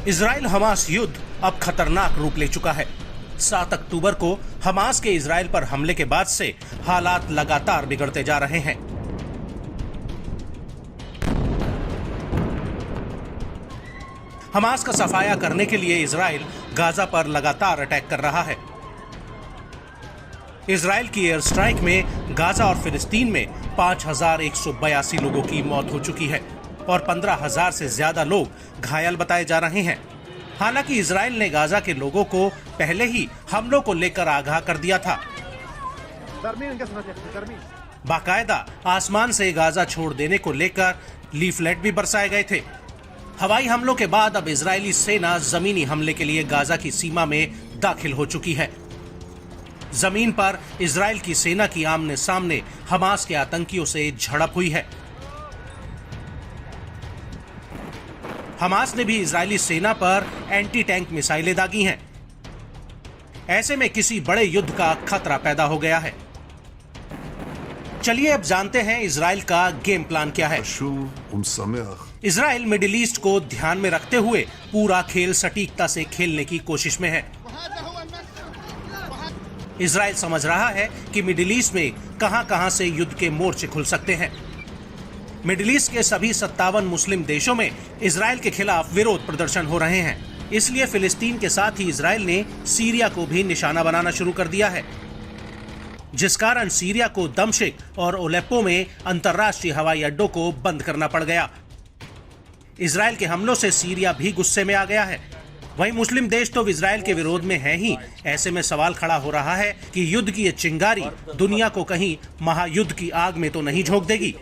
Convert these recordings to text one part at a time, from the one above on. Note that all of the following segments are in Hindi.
इजराइल हमास युद्ध अब खतरनाक रूप ले चुका है। 7 अक्टूबर को हमास के इजराइल पर हमले के बाद से हालात लगातार बिगड़ते जा रहे हैं। हमास का सफाया करने के लिए इजराइल गाजा पर लगातार अटैक कर रहा है। इजराइल की एयर स्ट्राइक में गाजा और फिलिस्तीन में 5,182 लोगों की मौत हो चुकी है और 15,000 से ज्यादा लोग घायल बताए जा रहे हैं। हालांकि इजराइल ने गाजा के लोगों को पहले ही हमलों को लेकर आगाह कर दिया था। बाकायदा आसमान से गाजा छोड़ देने को लेकर लीफलेट भी बरसाए गए थे। हवाई हमलों के बाद अब इजरायली सेना जमीनी हमले के लिए गाजा की सीमा में दाखिल हो चुकी है। जमीन पर इजराइल की सेना की आमने सामने हमास के आतंकियों से झड़प हुई है। हमास ने भी इजरायली सेना पर एंटी टैंक मिसाइलें दागी हैं। ऐसे में किसी बड़े युद्ध का खतरा पैदा हो गया है। चलिए अब जानते हैं इजराइल का गेम प्लान क्या है। इजराइल मिडिल ईस्ट को ध्यान में रखते हुए पूरा खेल सटीकता से खेलने की कोशिश में है। इजराइल समझ रहा है कि मिडिल ईस्ट में कहां-कहां से युद्ध के मोर्चे खुल सकते हैं। मिडिल ईस्ट के सभी 57 मुस्लिम देशों में इजराइल के खिलाफ विरोध प्रदर्शन हो रहे हैं। इसलिए फिलिस्तीन के साथ ही इजराइल ने सीरिया को भी निशाना बनाना शुरू कर दिया है, जिस कारण सीरिया को दमिश्क और अलेप्पो में अंतर्राष्ट्रीय हवाई अड्डों को बंद करना पड़ गया। इजराइल के हमलों से सीरिया भी गुस्से में आ गया है। वहीं मुस्लिम देश तो इजराइल के विरोध में है ही। ऐसे में सवाल खड़ा हो रहा है कि युद्ध की ये चिंगारी दुनिया को कहीं महायुद्ध की आग में तो नहीं झोंक देगी।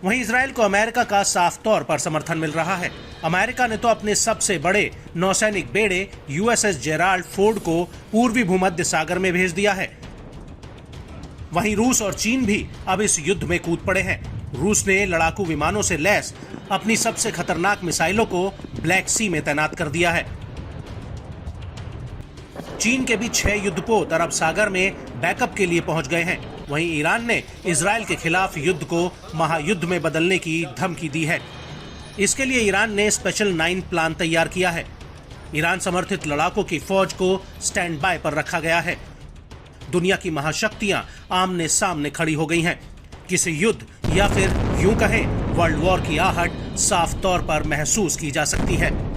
वहीं इजराइल को अमेरिका का साफ तौर पर समर्थन मिल रहा है। अमेरिका ने तो अपने सबसे बड़े नौसैनिक बेड़े USS जेराल्ड फोर्ड को पूर्वी भूमध्य सागर में भेज दिया है। वहीं रूस और चीन भी अब इस युद्ध में कूद पड़े हैं। रूस ने लड़ाकू विमानों से लैस अपनी सबसे खतरनाक मिसाइलों को ब्लैक सी में तैनात कर दिया है। चीन के भी 6 युद्धपोत अरब सागर में बैकअप के लिए पहुंच गए हैं। वहीं ईरान ने इजराइल के खिलाफ युद्ध को महायुद्ध में बदलने की धमकी दी है। इसके लिए ईरान ने स्पेशल 9 प्लान तैयार किया है। ईरान समर्थित लड़ाकों की फौज को स्टैंड बाय पर रखा गया है। दुनिया की महाशक्तियां आमने सामने खड़ी हो गई हैं। किसी युद्ध या फिर यूं कहें वर्ल्ड वॉर की आहट साफ तौर पर महसूस की जा सकती है।